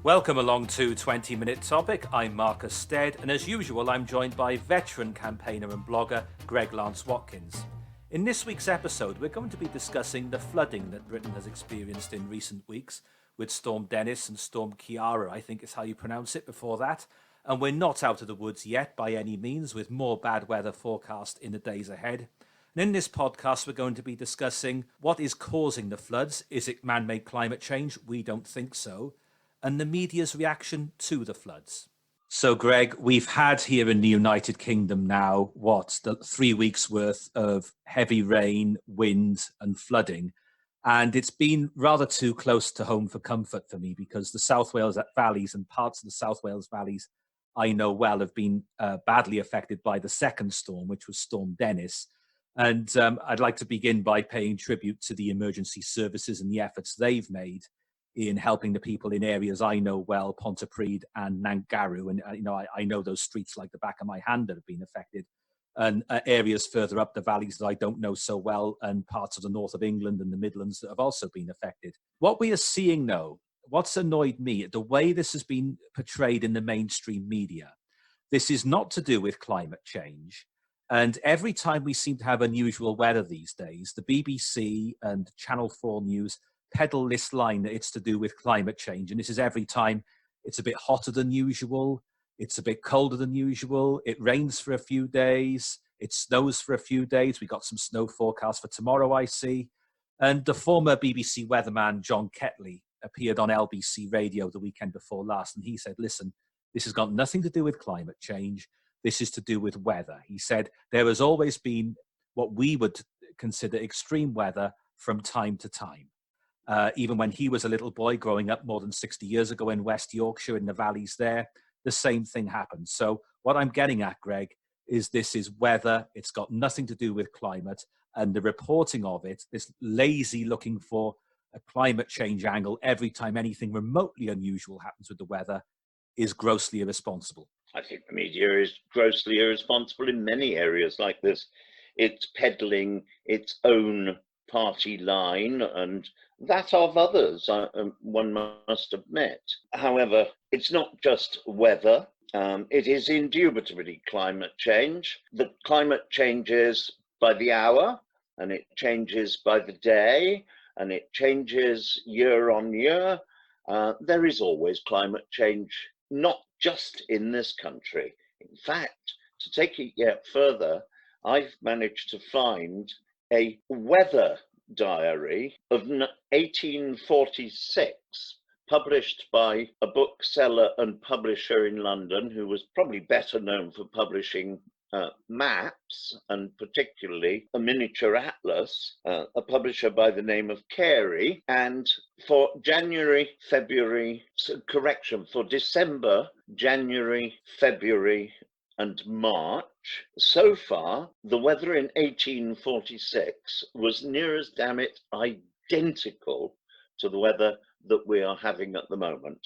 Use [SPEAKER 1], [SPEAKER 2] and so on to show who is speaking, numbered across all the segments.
[SPEAKER 1] Welcome along to 20 Minute Topic. I'm Marcus Stead, and as usual, I'm joined by veteran campaigner and blogger Greg Lance-Watkins. In this week's episode, we're going to be discussing the flooding that Britain has experienced in recent weeks with Storm Dennis and Storm Ciara, I think is how you pronounce it, before that. And we're not out of the woods yet by any means, with more bad weather forecast in the days ahead. And in this podcast, we're going to be discussing what is causing the floods. Is it man-made climate change? We don't think so. And the media's reaction to the floods. So, Greg, we've had here in the United Kingdom now, 3 weeks worth of heavy rain, wind and flooding. And it's been rather too close to home for comfort for me because the South Wales valleys and parts of the South Wales valleys I know well have been badly affected by the second storm, which was Storm Dennis. And I'd like to begin by paying tribute to the emergency services and the efforts they've made in helping the people in areas I know well, Pontypridd and Nangarw. And, I know those streets like the back of my hand that have been affected, and areas further up the valleys that I don't know so well, and parts of the north of England and the Midlands that have also been affected. What we are seeing, though, what's annoyed me, the way this has been portrayed in the mainstream media, this is not to do with climate change. And every time we seem to have unusual weather these days, the BBC and Channel 4 News peddle this line that it's to do with climate change. And this is every time it's a bit hotter than usual, it's a bit colder than usual, it rains for a few days, it snows for a few days. We got some snow forecast for tomorrow, I see. And the former BBC weatherman, John Kettley, appeared on LBC radio the weekend before last. And he said, listen, this has got nothing to do with climate change. This is to do with weather. He said, there has always been what we would consider extreme weather from time to time. Even when he was a little boy growing up more than 60 years ago in West Yorkshire, in the valleys there, the same thing happened. So what I'm getting at, Greg, is this is weather. It's got nothing to do with climate. And the reporting of it, this lazy looking for a climate change angle every time anything remotely unusual happens with the weather, is grossly irresponsible.
[SPEAKER 2] I think the media is grossly irresponsible in many areas like this. It's peddling its own party line and that of others, one must admit. However, it's not just weather. It is indubitably climate change. The climate changes by the hour, and it changes by the day, and it changes year on year. There is always climate change, not just in this country. In fact, to take it yet further, I've managed to find a weather diary of 1846, published by a bookseller and publisher in London who was probably better known for publishing maps and particularly a miniature atlas, a publisher by the name of Carey. And for December, January, February and March, so far, the weather in 1846 was near as damn it identical to the weather that we are having at the moment.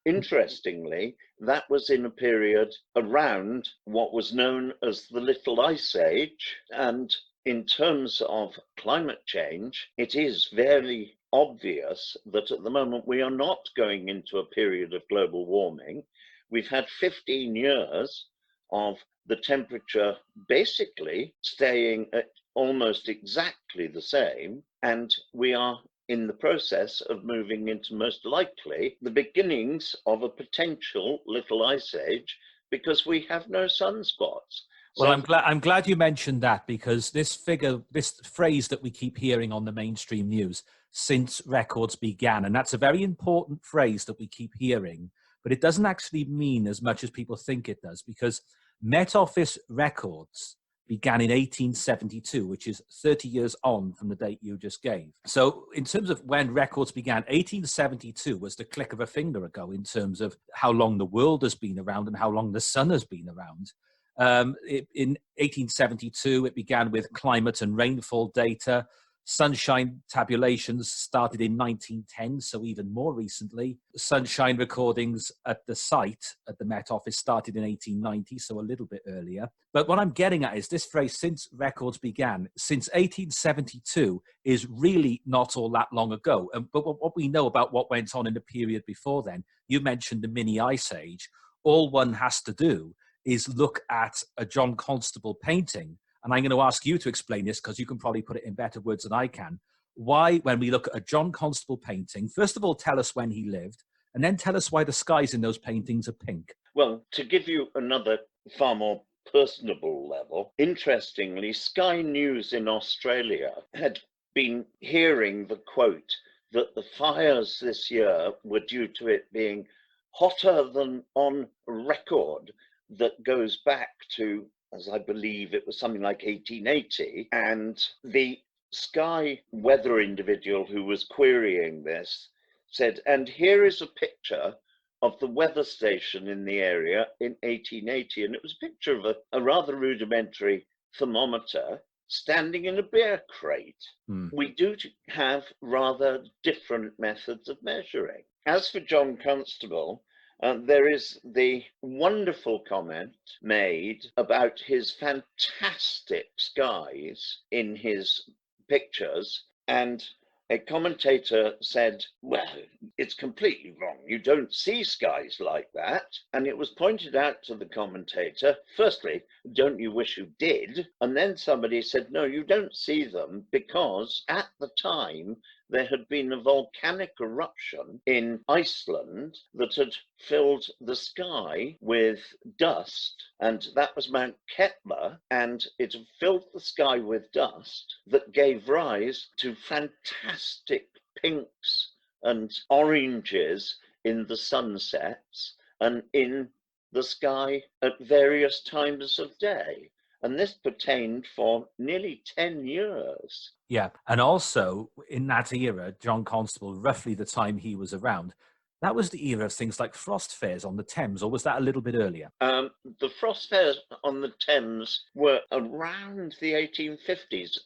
[SPEAKER 2] Interestingly, that was in a period around what was known as the Little Ice Age. And in terms of climate change, it is very obvious that at the moment we are not going into a period of global warming. We've had 15 years of the temperature basically staying at almost exactly the same, and we are in the process of moving into most likely the beginnings of a potential little ice age because we have no sunspots.
[SPEAKER 1] Well, I'm glad you mentioned that, because this phrase that we keep hearing on the mainstream news since records began, and that's a very important phrase that we keep hearing, but it doesn't actually mean as much as people think it does, because Met Office records began in 1872, which is 30 years on from the date you just gave. So in terms of when records began, 1872 was the click of a finger ago in terms of how long the world has been around and how long the sun has been around. In 1872, it began with climate and rainfall data. Sunshine tabulations started in 1910, so even more recently. Sunshine recordings at the site, at the Met Office, started in 1890, so a little bit earlier. But what I'm getting at is this phrase, since records began, since 1872, is really not all that long ago. But what we know about what went on in the period before then, you mentioned the mini ice age. All one has to do is look at a John Constable painting. And I'm going to ask you to explain this because you can probably put it in better words than I can. Why, when we look at a John Constable painting, first of all, tell us when he lived, and then tell us why the skies in those paintings are pink.
[SPEAKER 2] Well, to give you another far more personable level, interestingly, Sky News in Australia had been hearing the quote that the fires this year were due to it being hotter than on record, that goes back to, as I believe it was something like 1880, and the Sky weather individual who was querying this said, and here is a picture of the weather station in the area in 1880, and it was a picture of a rather rudimentary thermometer standing in a beer crate. We do have rather different methods of measuring. As for John Constable, there is the wonderful comment made about his fantastic skies in his pictures, and a commentator said, well, it's completely wrong. You don't see skies like that. And it was pointed out to the commentator, firstly, don't you wish you did? And then somebody said, no, you don't see them because at the time there had been a volcanic eruption in Iceland that had filled the sky with dust, and that was Mount Kettley, and it had filled the sky with dust that gave rise to fantastic pinks and oranges in the sunsets and in the sky at various times of day. And this pertained for nearly 10 years.
[SPEAKER 1] Yeah, and also in that era, John Constable, roughly the time he was around, that was the era of things like frost fairs on the Thames, or was that a little bit earlier?
[SPEAKER 2] The frost fairs on the Thames were around the 1850s.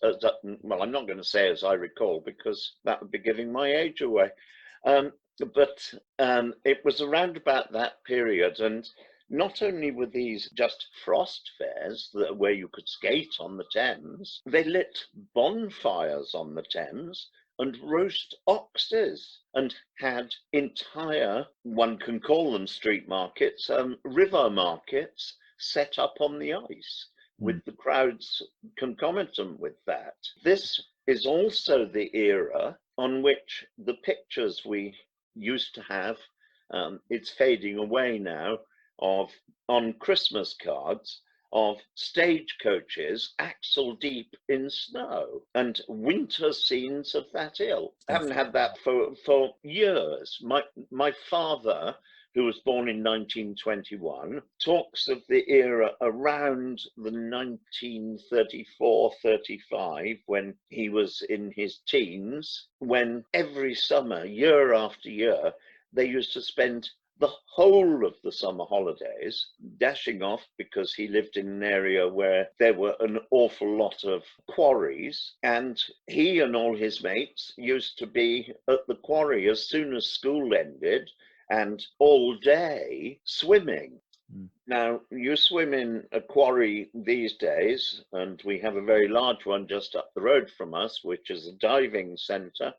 [SPEAKER 2] Well, I'm not going to say as I recall, because that would be giving my age away. But it was around about that period, and not only were these just frost fairs where you could skate on the Thames, they lit bonfires on the Thames and roast oxes, and had entire, one can call them street markets, river markets set up on the ice with the crowds concomitant with that. This is also the era on which the pictures we used to have, it's fading away now, of on Christmas cards of stagecoaches axle deep in snow and winter scenes of that ilk. I haven't had that for years. My father, who was born in 1921, talks of the era around the 1934-35, when he was in his teens, when every summer, year after year, they used to spend the whole of the summer holidays dashing off, because he lived in an area where there were an awful lot of quarries, and he and all his mates used to be at the quarry as soon as school ended and all day swimming. Now, you swim in a quarry these days, and we have a very large one just up the road from us, which is a diving centre.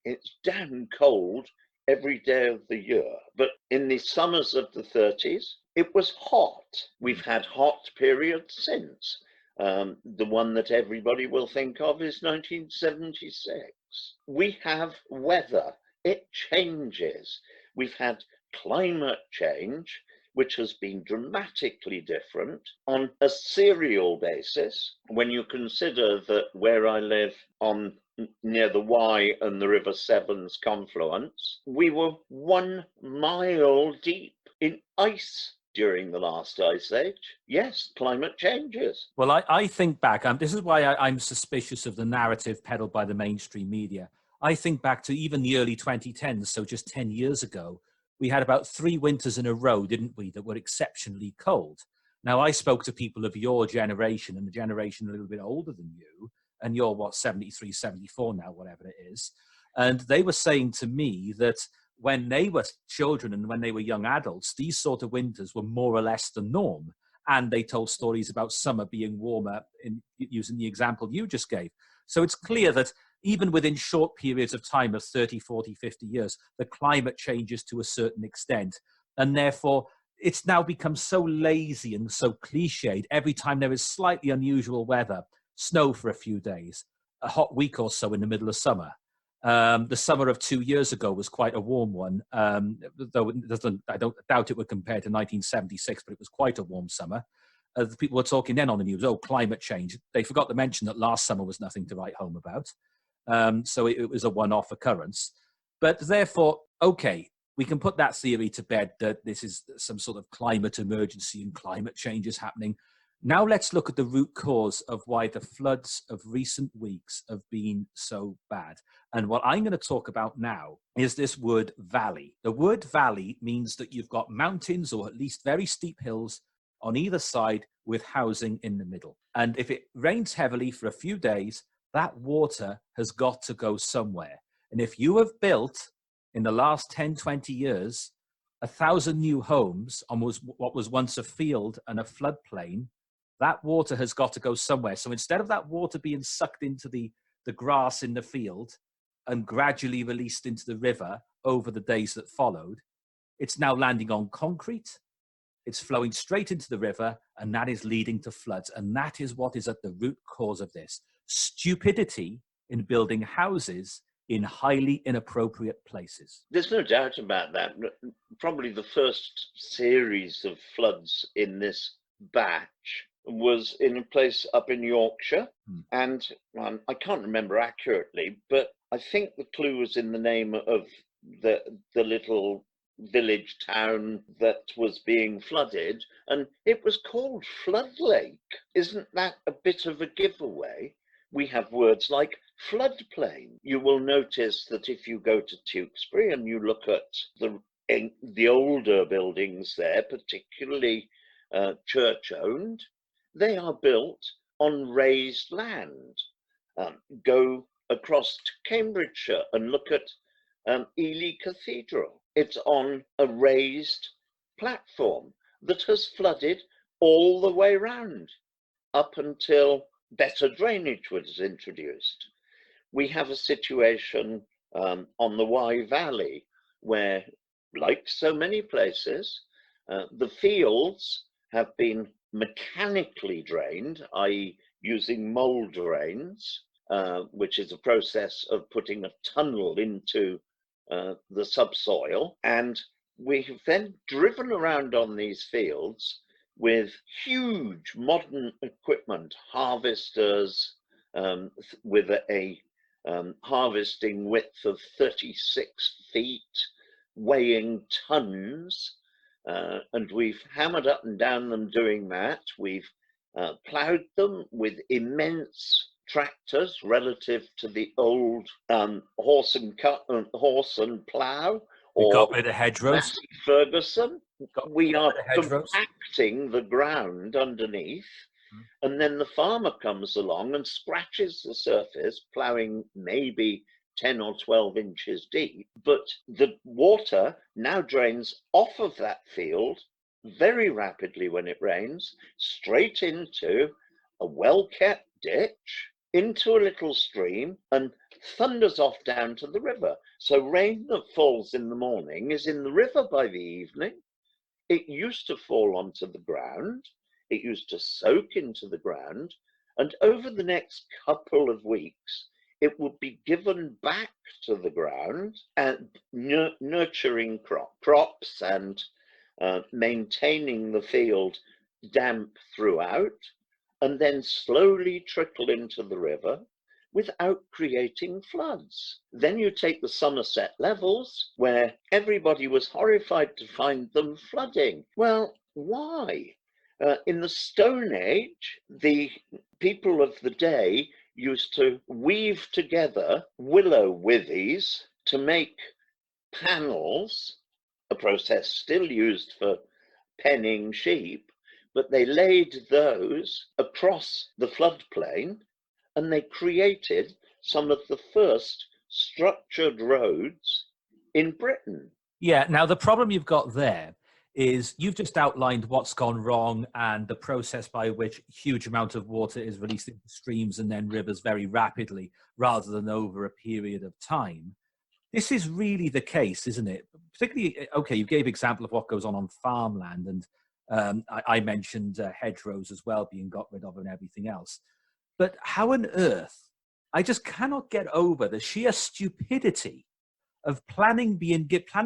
[SPEAKER 2] It's damn cold every day of the year. But in the summers of the 30s, it was hot. We've had hot periods since. The one that everybody will think of is 1976. We have weather. It changes. We've had climate change, which has been dramatically different on a serial basis. When you consider that where I live on near the Wye and the River Severn's confluence, we were 1 mile deep in ice during the last ice age. Yes, climate changes.
[SPEAKER 1] Well, I think back, this is why I'm suspicious of the narrative peddled by the mainstream media. I think back to even the early 2010s, so just 10 years ago, we had about 3 winters in a row, didn't we, that were exceptionally cold. Now, I spoke to people of your generation and the generation a little bit older than you, and you're what, 73, 74 now, whatever it is. And they were saying to me that when they were children and when they were young adults, these sort of winters were more or less the norm. And they told stories about summer being warmer, in using the example you just gave. So it's clear that even within short periods of time of 30, 40, 50 years, the climate changes to a certain extent. And therefore, it's now become so lazy and so cliched. Every time there is slightly unusual weather, snow for a few days, a hot week or so in the middle of summer. The summer of 2 years ago was quite a warm one, though I don't doubt it would compare to 1976, but it was quite a warm summer. The people were talking then on the news, oh, climate change. They forgot to mention that last summer was nothing to write home about. So it was a one-off occurrence. But therefore, okay, we can put that theory to bed that this is some sort of climate emergency and climate change is happening. Now let's look at the root cause of why the floods of recent weeks have been so bad. And what I'm going to talk about now is this word valley. The word valley means that you've got mountains or at least very steep hills on either side with housing in the middle. And if it rains heavily for a few days, that water has got to go somewhere. And if you have built in the last 10, 20 years, 1,000 new homes on what was once a field and a floodplain, that water has got to go somewhere. So instead of that water being sucked into the grass in the field and gradually released into the river over the days that followed, it's now landing on concrete. It's flowing straight into the river, and that is leading to floods. And that is what is at the root cause of this. Stupidity in building houses in highly inappropriate places.
[SPEAKER 2] There's no doubt about that. Probably the first series of floods in this batch was in a place up in Yorkshire. And I can't remember accurately, but I think the clue was in the name of the little village town that was being flooded, and it was called Flood Lake. Isn't that a bit of a giveaway? We have words like floodplain. You will notice that if you go to Tewkesbury and you look at the older buildings there, particularly church-owned, they are built on raised land. Go across to Cambridgeshire and look at Ely Cathedral. It's on a raised platform that has flooded all the way round up until better drainage was introduced. We have a situation on the Wye Valley where, like so many places, the fields have been mechanically drained, i.e. using mole drains, which is a process of putting a tunnel into the subsoil. And we have then driven around on these fields with huge modern equipment, harvesters with a harvesting width of 36 feet, weighing tons. And we've hammered up and down them doing that. We've ploughed them with immense tractors relative to the old horse and plough,
[SPEAKER 1] We got rid of hedgerows.
[SPEAKER 2] Massey Ferguson. We are compacting the ground underneath, and then the farmer comes along and scratches the surface, ploughing maybe 10 or 12 inches deep, but the water now drains off of that field very rapidly when it rains, straight into a well-kept ditch, into a little stream, and thunders off down to the river. So rain that falls in the morning is in the river by the evening. It used to fall onto the ground. It used to soak into the ground. And over the next couple of weeks, it would be given back to the ground and nurturing crops and maintaining the field damp throughout, and then slowly trickle into the river without creating floods. Then you take the Somerset levels, where everybody was horrified to find them flooding. Well, why? In the Stone Age, the people of the day used to weave together willow withies to make panels, a process still used for penning sheep, but they laid those across the floodplain and they created some of the first structured roads in Britain.
[SPEAKER 1] Yeah, now the problem you've got there is you've just outlined what's gone wrong and the process by which huge amount of water is released into streams and then rivers very rapidly rather than over a period of time. This is really the case, isn't it? Particularly, okay, you gave example of what goes on farmland, and I mentioned hedgerows as well being got rid of and everything else. But how on earth, I just cannot get over the sheer stupidity of planning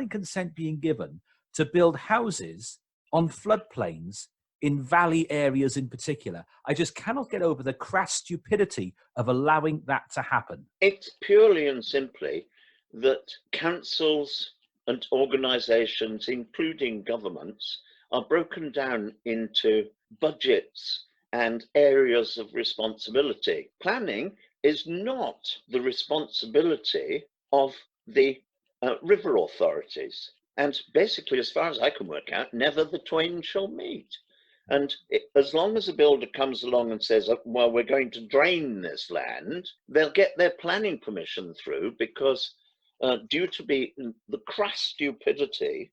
[SPEAKER 1] consent being given to build houses on floodplains in valley areas in particular. I just cannot get over the crass stupidity of allowing that to happen.
[SPEAKER 2] It's purely and simply that councils and organisations, including governments, are broken down into budgets and areas of responsibility. Planning is not the responsibility of the river authorities. And basically, as far as I can work out, never the twain shall meet. And as long as a builder comes along and says, well, we're going to drain this land, they'll get their planning permission through because due to the crass stupidity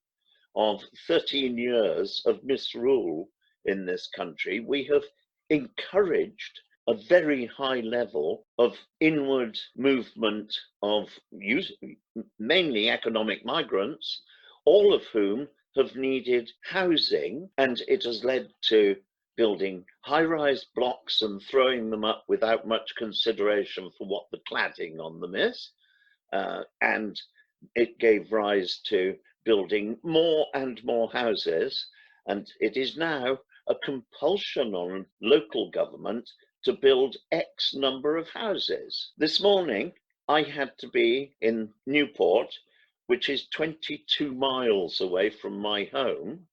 [SPEAKER 2] of 13 years of misrule in this country, we have encouraged a very high level of inward movement of mainly economic migrants, all of whom have needed housing, and it has led to building high-rise blocks and throwing them up without much consideration for what the cladding on them is. And it gave rise to building more and more houses, and it is now a compulsion on local government to build X number of houses. This morning, I had to be in Newport, which is 22 miles away from my home.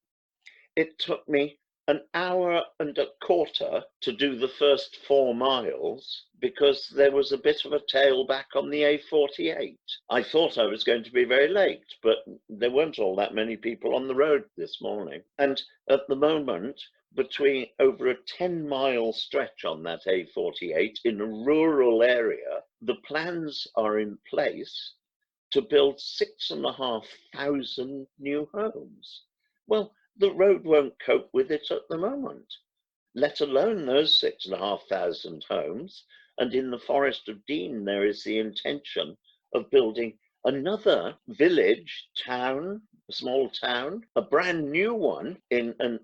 [SPEAKER 2] It took me an hour and a quarter to do the first 4 miles because there was a bit of a tailback on the A48. I thought I was going to be very late, but there weren't all that many people on the road this morning. And at the moment, between over a 10-mile stretch on that A48 in a rural area, the plans are in place to build 6,500 new homes. Well, the road won't cope with it at the moment, let alone those 6,500 homes. And in the Forest of Dean, there is the intention of building another village, town, a small town, a brand new one in an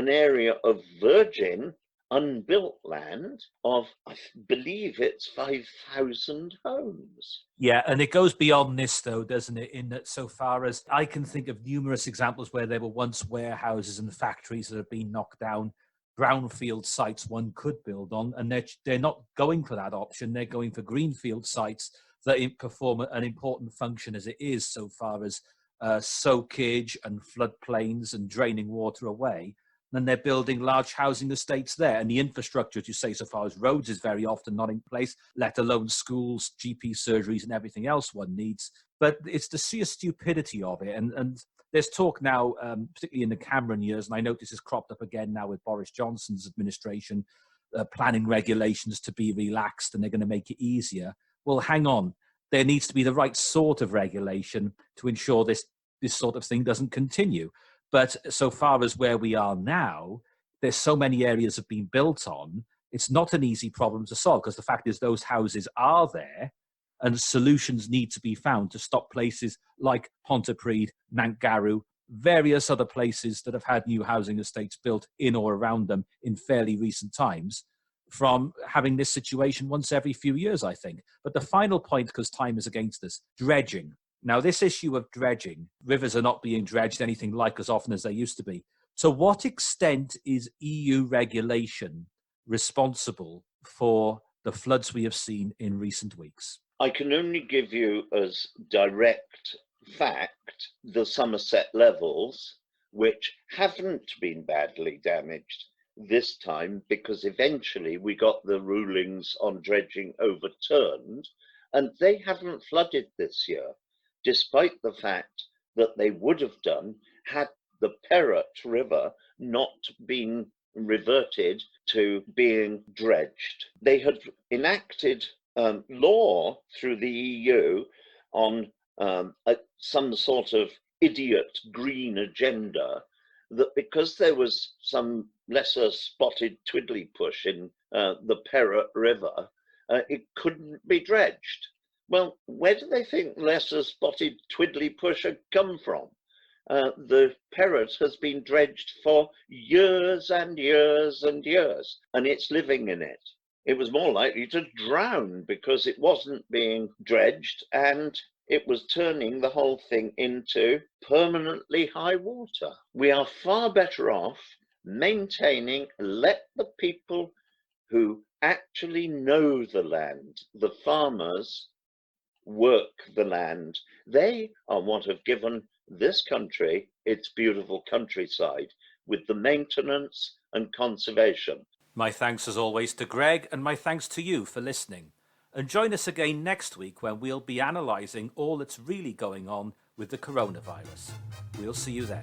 [SPEAKER 2] area of virgin, unbuilt land of, I believe it's 5,000 homes.
[SPEAKER 1] Yeah, and it goes beyond this, though, doesn't it? In that, so far as I can think of numerous examples where there were once warehouses and factories that have been knocked down, brownfield sites one could build on, and they're not going for that option. They're going for greenfield sites that perform an important function as it is, so far as soakage and floodplains and draining water away. And they're building large housing estates there. And the infrastructure, as you say, so far as roads, is very often not in place, let alone schools, GP surgeries, and everything else one needs. But it's the sheer stupidity of it. And there's talk now, particularly in the Cameron years, and I notice this cropped up again now with Boris Johnson's administration, planning regulations to be relaxed and they're going to make it easier. Well, hang on. There needs to be the right sort of regulation to ensure this sort of thing doesn't continue. But so far as where we are now, there's so many areas have been built on, it's not an easy problem to solve because the fact is those houses are there and solutions need to be found to stop places like Pontypridd, Nantgarw, various other places that have had new housing estates built in or around them in fairly recent times from having this situation once every few years, I think. But the final point, because time is against us, dredging. Now, this issue of dredging, rivers are not being dredged anything like as often as they used to be. To what extent is EU regulation responsible for the floods we have seen in recent weeks?
[SPEAKER 2] I can only give you as direct fact the Somerset levels, which haven't been badly damaged this time because eventually we got the rulings on dredging overturned and they haven't flooded this year, despite the fact that they would have done had the Perrott River not been reverted to being dredged. They had enacted law through the EU on some sort of idiot green agenda, that because there was some lesser spotted twiddlypush in the Perrott River, it couldn't be dredged. Well, where do they think lesser spotted twiddlypush had come from? The Perrott has been dredged for years and years and years, and it's living in it. It was more likely to drown because it wasn't being dredged, and it was turning the whole thing into permanently high water. We are far better off maintaining, let the people who actually know the land, the farmers, work the land. They are what have given this country its beautiful countryside, with the maintenance and conservation.
[SPEAKER 1] My thanks as always to Greg, and my thanks to you for listening. And join us again next week when we'll be analysing all that's really going on with the coronavirus. We'll see you then.